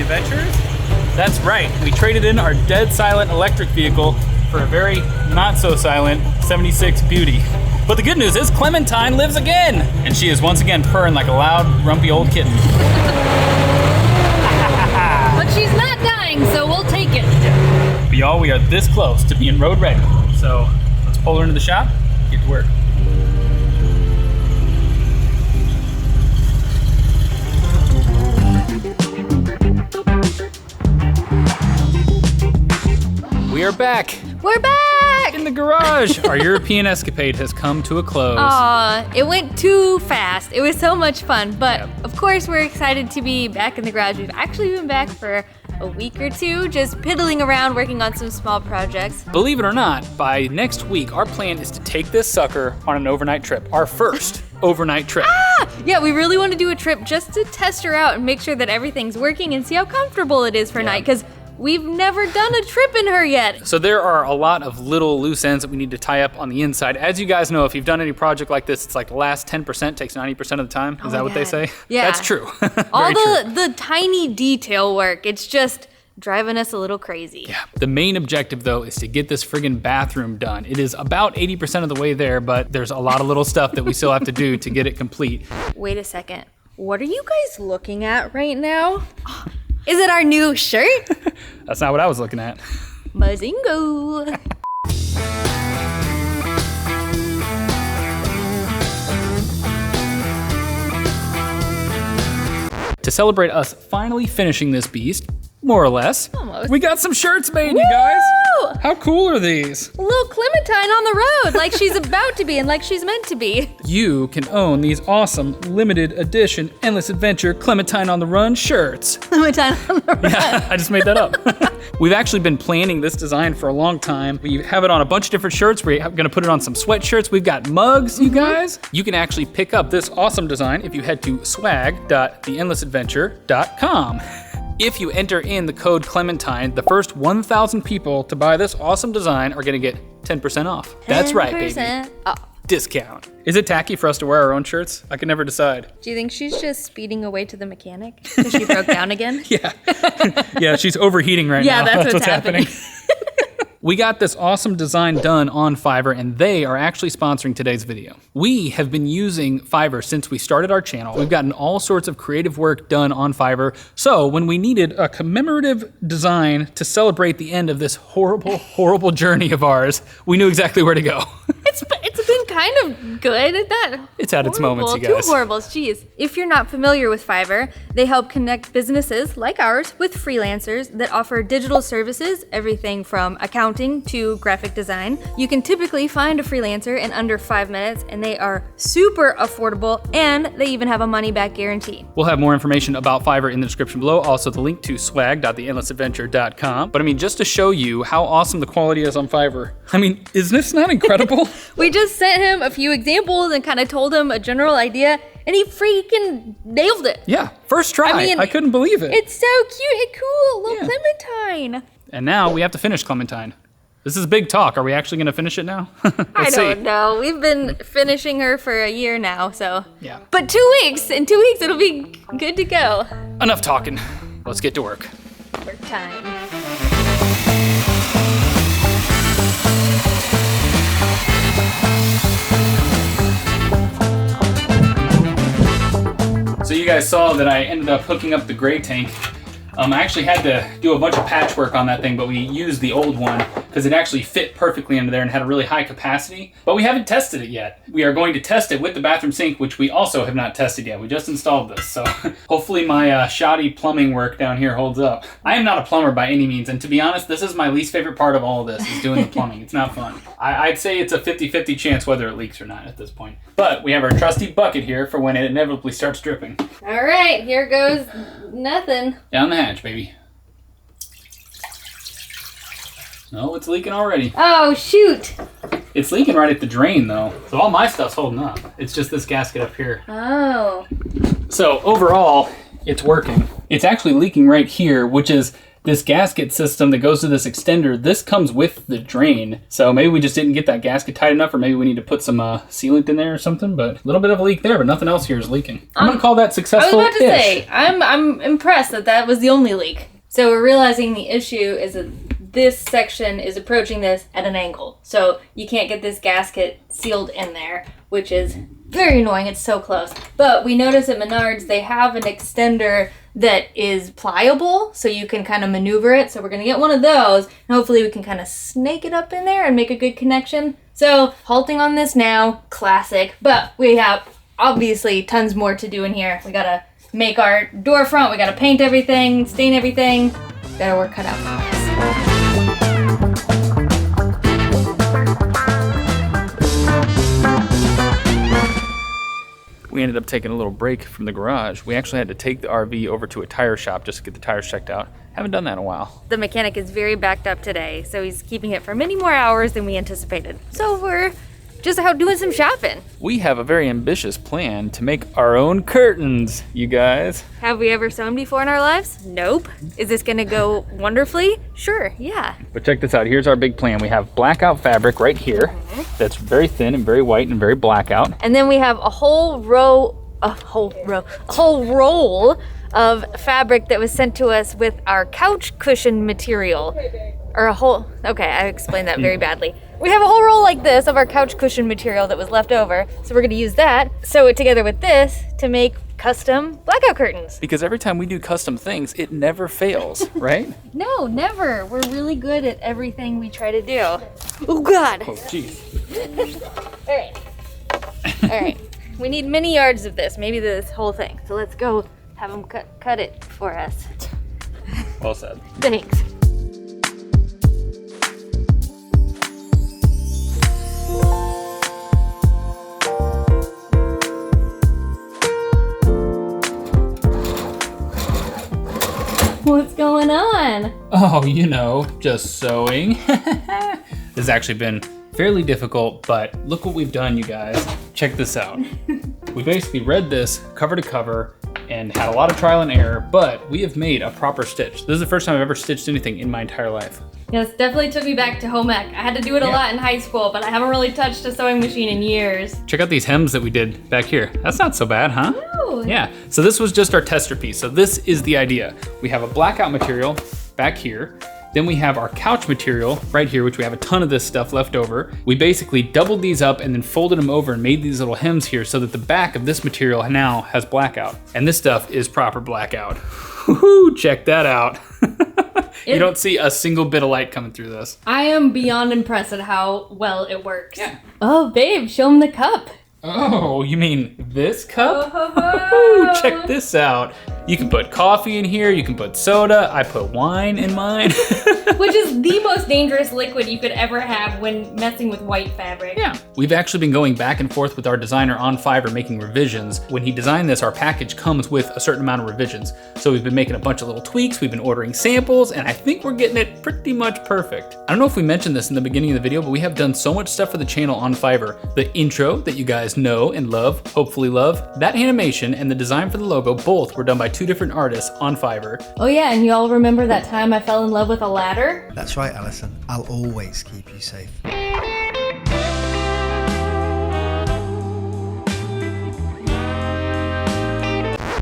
adventures? That's right, we traded in our dead silent electric vehicle for a very not so silent 76 Beauty. But the good news is Clementine lives again, and she is once again purring like a loud, grumpy old kitten. But she's not dying, so we'll take it. Yeah. But y'all, we are this close to being road ready. So let's pull her into the shop, get to work. We are back. We're back! In the garage. Our European escapade has come to a close. Aw, it went too fast. It was so much fun, but of course we're excited to be back in the garage. We've actually been back for a week or two, just piddling around working on some small projects. Believe it or not, by next week, our plan is to take this sucker on an overnight trip. Our first overnight trip. Yeah, we really want to do a trip just to test her out and make sure that everything's working and see how comfortable it is for night, because we've never done a trip in her yet. So there are a lot of little loose ends that we need to tie up on the inside. As you guys know, if you've done any project like this, it's like the last 10% takes 90% of the time. Is that what they say? Yeah. That's true. All the tiny detail work, it's just driving us a little crazy. Yeah. The main objective, though, is to get this friggin' bathroom done. It is about 80% of the way there, but there's a lot of little stuff that we still have to do to get it complete. Wait a second. What are you guys looking at right now? Is it our new shirt? That's not what I was looking at. Bazingo! To celebrate us finally finishing this beast, more or less, Almost. we got some shirts made, you guys. How cool are these? A little Clementine on the road, like she's about to be and like she's meant to be. You can own these awesome limited edition Endless Adventure Clementine on the Run shirts. Clementine on the road. Yeah, I just made that up. We've actually been planning this design for a long time. We have it on a bunch of different shirts. We're gonna put it on some sweatshirts. We've got mugs, you guys. You can actually pick up this awesome design if you head to swag.theendlessadventure.com. If you enter in the code Clementine, the first 1,000 people to buy this awesome design are gonna get 10% off. That's right, baby. 10% off. Discount. Is it tacky for us to wear our own shirts? I can never decide. Do you think she's just speeding away to the mechanic because she broke down again? Yeah. Yeah, she's overheating right now. Yeah, that's what's happening. We got this awesome design done on Fiverr, and they are actually sponsoring today's video. We have been using Fiverr since we started our channel. We've gotten all sorts of creative work done on Fiverr. So when we needed a commemorative design to celebrate the end of this horrible, horrible journey of ours, we knew exactly where to go. It's been kind of good. It's had its moments, you guys. Two horribles, geez. If you're not familiar with Fiverr, they help connect businesses like ours with freelancers that offer digital services, everything from accounting to graphic design. You can typically find a freelancer in under 5 minutes, and they are super affordable, and they even have a money-back guarantee. We'll have more information about Fiverr in the description below. Also the link to swag.theendlessadventure.com. But I mean, just to show you how awesome the quality is on Fiverr. I mean, is this not incredible? We just sent him a few examples and kind of told him a general idea, and he freaking nailed it. Yeah, first try. I mean, I couldn't believe it. It's so cute and cool, little Clementine. And now we have to finish Clementine. This is big talk. Are we actually going to finish it now? I don't know. We've been finishing her for a year now, so. Yeah. But 2 weeks. In 2 weeks, it'll be good to go. Enough talking. Let's get to work. Work time. So you guys saw that I ended up hooking up the gray tank. I actually had to do a bunch of patchwork on that thing, but we used the old one because it actually fit perfectly under there and had a really high capacity. But we haven't tested it yet. We are going to test it with the bathroom sink, which we also have not tested yet. We just installed this, so hopefully my shoddy plumbing work down here holds up. I am not a plumber by any means, and to be honest, this is my least favorite part of all of this, is doing the plumbing. It's not fun. I'd say it's a 50-50 chance whether it leaks or not at this point. But we have our trusty bucket here for when it inevitably starts dripping. All right, here goes nothing. Down the hatch, baby. No, it's leaking already. Oh, shoot. It's leaking right at the drain, though. So all my stuff's holding up. It's just this gasket up here. Oh. So overall, it's working. It's actually leaking right here, which is this gasket system that goes to this extender, this comes with the drain. So maybe we just didn't get that gasket tight enough, or maybe we need to put some sealant in there or something, but a little bit of a leak there, but nothing else here is leaking. I'm gonna call that successful. I was about to say, I'm impressed that was the only leak. So we're realizing the issue is that this section is approaching this at an angle. So you can't get this gasket sealed in there, which is very annoying. It's so close. But we notice at Menards, they have an extender that is pliable, so you can kind of maneuver it. So we're gonna get one of those, and hopefully we can kind of snake it up in there and make a good connection. So halting on this now, classic. But we have obviously tons more to do in here. We gotta make our door front, we gotta paint everything, stain everything. Got our work cut out for us. We ended up taking a little break from the garage. We actually had to take the RV over to a tire shop just to get the tires checked out. Haven't done that in a while. The mechanic is very backed up today, so he's keeping it for many more hours than we anticipated. So we're just out doing some shopping. We have a very ambitious plan to make our own curtains, you guys. Have we ever sewn before in our lives? Nope. Is this gonna go wonderfully? Sure, yeah. But check this out, here's our big plan. We have blackout fabric right here that's very thin and very white and very blackout. And then we have a whole roll of fabric that was sent to us with our couch cushion material. Okay, I explained that very badly. We have a whole roll like this of our couch cushion material that was left over. So we're gonna use that, sew it together with this to make custom blackout curtains. Because every time we do custom things, it never fails, right? No, never. We're really good at everything we try to do. Oh God. Oh, jeez. All right. We need many yards of this, maybe this whole thing. So let's go have them cut it for us. Well said. Thanks. What's going on? Oh, you know, just sewing. This has actually been fairly difficult, but look what we've done, you guys. Check this out. We basically read this cover to cover and had a lot of trial and error, but we have made a proper stitch. This is the first time I've ever stitched anything in my entire life. Yes, definitely took me back to home ec. I had to do it a lot in high school, but I haven't really touched a sewing machine in years. Check out these hems that we did back here. That's not so bad, huh? No. Yeah, so this was just our tester piece. So this is the idea. We have a blackout material back here. Then we have our couch material right here, which we have a ton of this stuff left over. We basically doubled these up and then folded them over and made these little hems here so that the back of this material now has blackout. And this stuff is proper blackout. Woohoo, check that out. You don't see a single bit of light coming through this. I am beyond impressed at how well it works. Yeah. Oh, babe, show him the cup. Oh, you mean this cup? Oh. Check this out. You can put coffee in here, you can put soda. I put wine in mine. Which is the most dangerous liquid you could ever have when messing with white fabric. Yeah. We've actually been going back and forth with our designer on Fiverr making revisions. When he designed this, our package comes with a certain amount of revisions. So we've been making a bunch of little tweaks, we've been ordering samples, and I think we're getting it pretty much perfect. I don't know if we mentioned this in the beginning of the video, but we have done so much stuff for the channel on Fiverr. The intro that you guys know and love, hopefully love, that animation and the design for the logo both were done by two different artists on Fiverr. Oh yeah, and you all remember that time I fell in love with a ladder? That's right, Allison. I'll always keep you safe.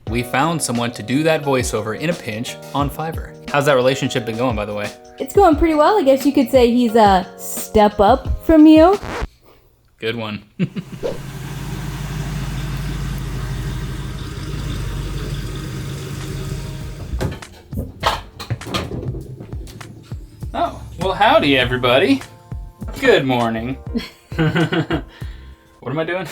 We found someone to do that voiceover in a pinch on Fiverr. How's that relationship been going, by the way? It's going pretty well. I guess you could say he's a step up from you. Good one. Oh, well, howdy, everybody. Good morning. What am I doing?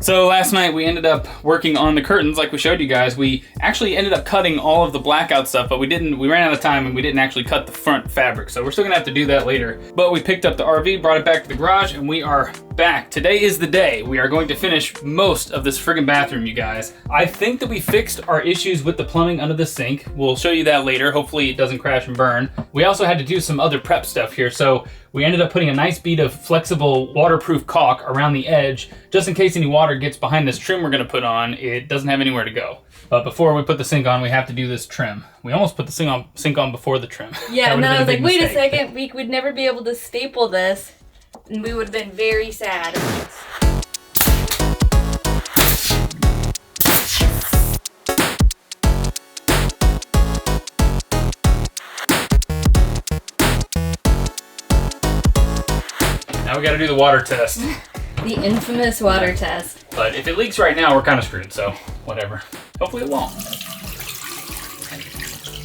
So last night we ended up working on the curtains like we showed you guys. We actually ended up cutting all of the blackout stuff, but we ran out of time and we didn't actually cut the front fabric. So we're still gonna have to do that later. But we picked up the RV, brought it back to the garage, and we are back. Today is the day. We are going to finish most of this friggin' bathroom, you guys. I think that we fixed our issues with the plumbing under the sink. We'll show you that later. Hopefully it doesn't crash and burn. We also had to do some other prep stuff here, so we ended up putting a nice bead of flexible waterproof caulk around the edge, just in case any water gets behind this trim we're gonna put on. It doesn't have anywhere to go. But before we put the sink on, we have to do this trim. We almost put the sink on before the trim. Yeah, and then I was like, wait a second, we would never be able to staple this, and we would have been very sad. Now we gotta do the water test. The infamous water test. But if it leaks right now, we're kind of screwed, so whatever. Hopefully it won't.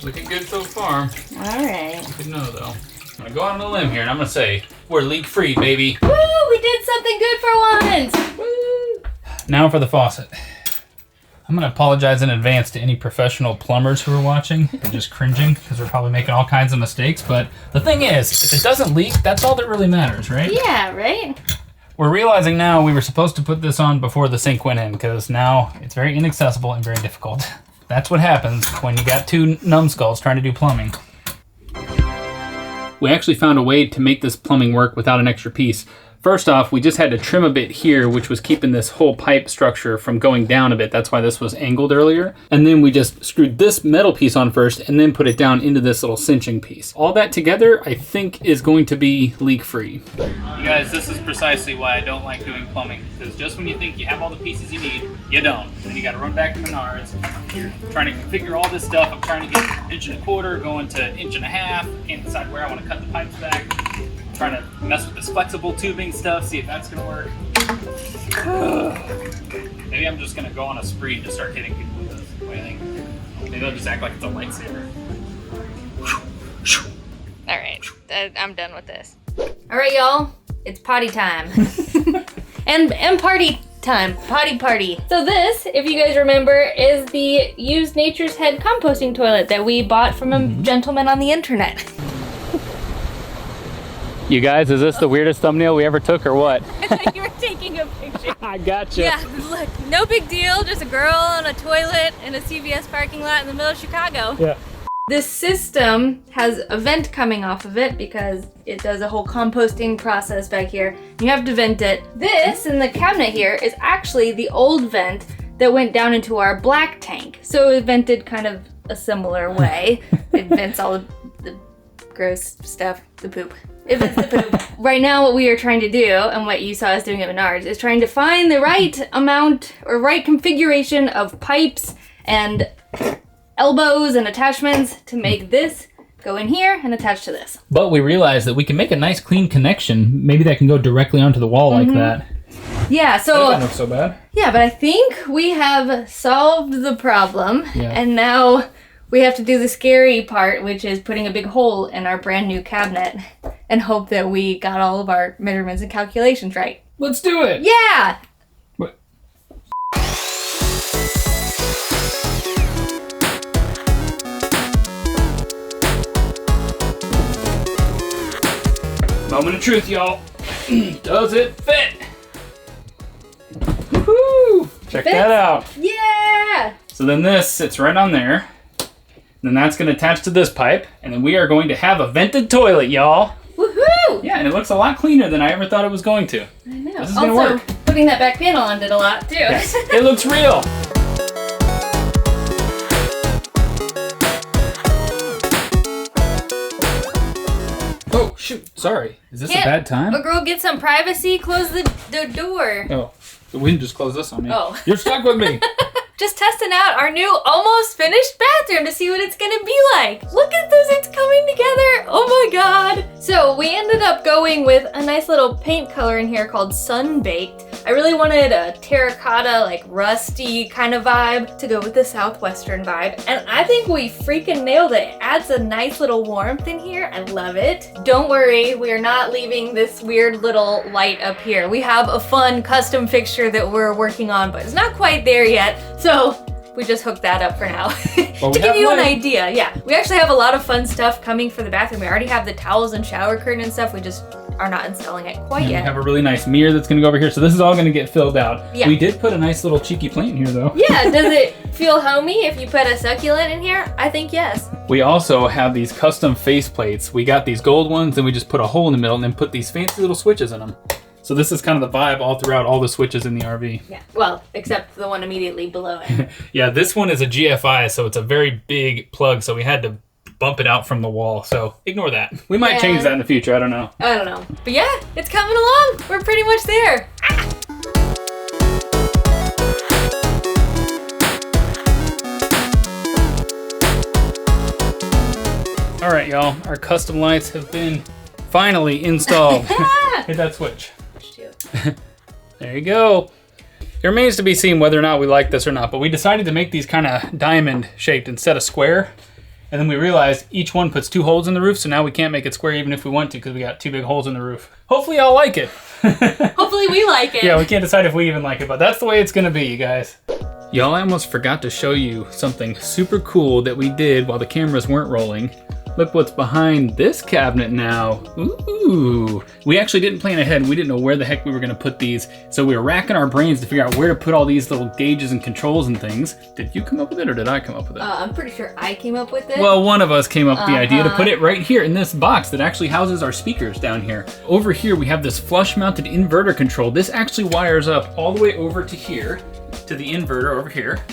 Looking good so far. All right. Good know though. I'm gonna go out on a limb here and I'm gonna say, we're leak free, baby. Woo, we did something good for once. Woo. Now for the faucet. I'm gonna apologize in advance to any professional plumbers who are watching and just cringing because we're probably making all kinds of mistakes. But the thing is, if it doesn't leak, that's all that really matters, right? Yeah, right? We're realizing now we were supposed to put this on before the sink went in because now it's very inaccessible and very difficult. That's what happens when you got two numbskulls trying to do plumbing. We actually found a way to make this plumbing work without an extra piece. First off, we just had to trim a bit here, which was keeping this whole pipe structure from going down a bit. That's why this was angled earlier. And then we just screwed this metal piece on first and then put it down into this little cinching piece. All that together, I think, is going to be leak-free. You guys, this is precisely why I don't like doing plumbing. Because just when you think you have all the pieces you need, you don't. Then you gotta run back to Menards. You're trying to configure all this stuff. I'm trying to get 1.25 inches going to 1.5 inches. Can't decide where I want to cut the pipes back. Trying to mess with this flexible tubing stuff, see if that's gonna work. Maybe I'm just gonna go on a spree and just start hitting people with this. What do you think? Maybe I'll just act like it's a lightsaber. All right, I'm done with this. All right, y'all, it's potty time. and party time, potty party. So this, if you guys remember, is the used Nature's Head composting toilet that we bought from a gentleman on the internet. You guys, is this the weirdest thumbnail we ever took or what? You were taking a picture. I gotcha. Yeah, look, no big deal, just a girl on a toilet in a CVS parking lot in the middle of Chicago. Yeah. This system has a vent coming off of it because it does a whole composting process back here. You have to vent it. This in the cabinet here is actually the old vent that went down into our black tank. So it vented kind of a similar way. It vents all the gross stuff, the poop. It vents the poop. Right now what we are trying to do, and what you saw us doing at Menards, is trying to find the right amount or right configuration of pipes and elbows and attachments to make this go in here and attach to this. But we realized that we can make a nice clean connection. Maybe that can go directly onto the wall like that. Yeah, so That doesn't look so bad. yeah, but I think we have solved the problem, and now we have to do the scary part, which is putting a big hole in our brand new cabinet and hope that we got all of our measurements and calculations right. Let's do it. Yeah! What? Moment of truth, y'all. Does it fit? Woohoo! Check that out. Yeah! So then this sits right on there. Then that's going to attach to this pipe. And then we are going to have a vented toilet, y'all. Woohoo! Yeah, and it looks a lot cleaner than I ever thought it was going to. I know. This is going to work. Putting that back panel on did a lot, too. Yes, it looks real. Oh, shoot. Sorry. Is this a bad time? A girl get some privacy, close the door. Oh, the wind just closed this on me. Oh. You're stuck with me. Just testing out our new almost finished bathroom to see what it's gonna be like. Look at this, it's coming together. Oh my god. So we ended up going with a nice little paint color in here called Sun Baked. I really wanted a terracotta, like rusty kind of vibe to go with the southwestern vibe. And I think we freaking nailed it. It adds a nice little warmth in here. I love it. Don't worry, we are not leaving this weird little light up here. We have a fun custom fixture that we're working on, but it's not quite there yet. So we just hooked that up for now. Well, to give you an idea, yeah. We actually have a lot of fun stuff coming for the bathroom. We already have the towels and shower curtain and stuff. We just are not installing it quite And yet. we have a really nice mirror that's gonna go over here. So this is all gonna get filled out. Yeah. We did put a nice little cheeky plant in here though. Yeah, does it feel homey if you put a succulent in here? I think yes. We also have these custom face plates. We got these gold ones and we just put a hole in the middle and then put these fancy little switches in them. So this is kind of the vibe all throughout all the switches in the RV. Yeah, well, except the one immediately below it. Yeah, this one is a GFI, so it's a very big plug, so we had to bump it out from the wall. So ignore that. We might change that in the future, I don't know. I don't know. But yeah, it's coming along. We're pretty much there. All right, y'all, our custom lights have been finally installed. Hit that switch. There you go. It remains to be seen whether or not we like this or not, but we decided to make these kind of diamond shaped instead of square. And then we realized each one puts 2 holes in the roof, so now we can't make it square even if we want to because we got 2 big holes in the roof. Hopefully y'all like it. Hopefully we like it. Yeah, we can't decide if we even like it, but that's the way it's gonna be, you guys. Y'all, I almost forgot to show you something super cool that we did while the cameras weren't rolling. Look what's behind this cabinet now. Ooh. We actually didn't plan ahead. We didn't know where the heck we were gonna put these. So we were racking our brains to figure out where to put all these little gauges and controls and things. Did you come up with it or did I come up with it? I'm pretty sure I came up with it. Well, one of us came up with the idea to put it right here in this box that actually houses our speakers down here. Over here, we have this flush mounted inverter control. This actually wires up all the way over to here, to the inverter over here.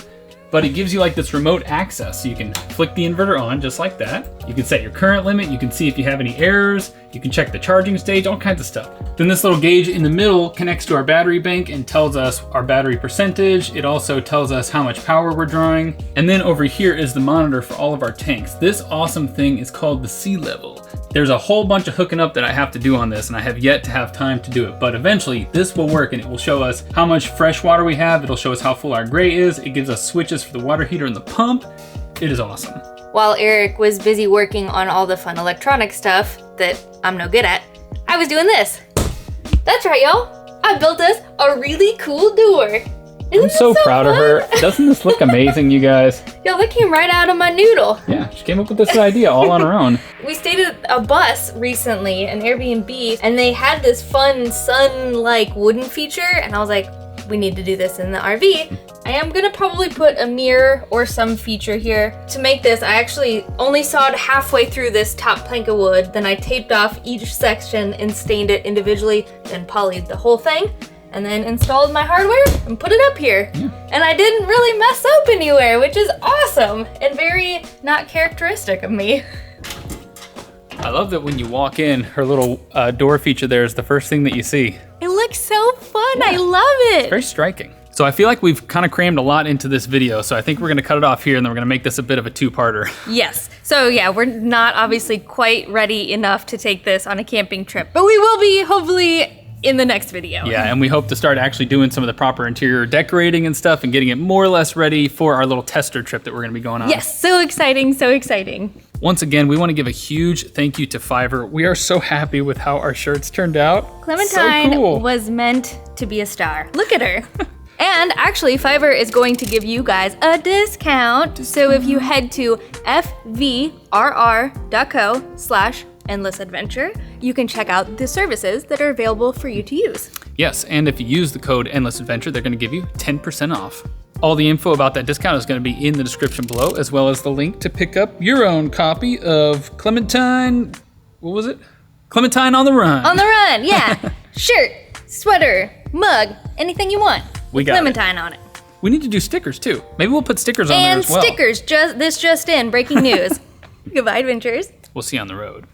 But it gives you like this remote access. So you can flick the inverter on just like that. You can set your current limit. You can see if you have any errors. You can check the charging stage, all kinds of stuff. Then this little gauge in the middle connects to our battery bank and tells us our battery percentage. It also tells us how much power we're drawing. And then over here is the monitor for all of our tanks. This awesome thing is called the sea level. There's a whole bunch of hooking up that I have to do on this and I have yet to have time to do it, but eventually this will work and it will show us how much fresh water we have. It'll show us how full our gray is. It gives us switches for the water heater and the pump. It is awesome. While Eric was busy working on all the fun electronic stuff that I'm no good at, I was doing this. That's right, y'all. I built us a really cool door. Isn't I'm so proud of her. Doesn't this look amazing, you guys? Yo, that came right out of my noodle. Yeah, she came up with this idea all on her own. We stayed at a bus recently, an Airbnb, and they had this fun sun-like wooden feature, and I was like, we need to do this in the RV. I am gonna probably put a mirror or some feature here. To make this, I actually only sawed halfway through this top plank of wood, then I taped off each section and stained it individually, then polyed the whole thing, and then installed my hardware and put it up here. Yeah. And I didn't really mess up anywhere, which is awesome and very not characteristic of me. I love that when you walk in, her little door feature there is the first thing that you see. It looks so fun, yeah. I love it. Very striking. So I feel like we've kind of crammed a lot into this video, so I think we're gonna cut it off here and then we're gonna make this a bit of a 2-parter. Yes, so yeah, we're not obviously quite ready enough to take this on a camping trip, but we will be hopefully in the next video. Yeah, and we hope to start actually doing some of the proper interior decorating and stuff and getting it more or less ready for our little tester trip that we're gonna be going on. Yes, so exciting, so exciting. Once again, we wanna give a huge thank you to Fiverr. We are so happy with how our shirts turned out. Clementine so cool. was meant to be a star. Look at her. And actually, Fiverr is going to give you guys a discount. So if you head to fvrr.co/endless adventure, you can check out the services that are available for you to use. Yes, and if you use the code Endless Adventure, they're gonna give you 10% off. All the info about that discount is gonna be in the description below, as well as the link to pick up your own copy of Clementine, what was it? Clementine on the Run. On the Run, yeah. Shirt, sweater, mug, anything you want. We got Clementine on it. We need to do stickers too. Maybe we'll put stickers on there as well. And stickers, this just in, breaking news. Goodbye, adventures. We'll see you on the road.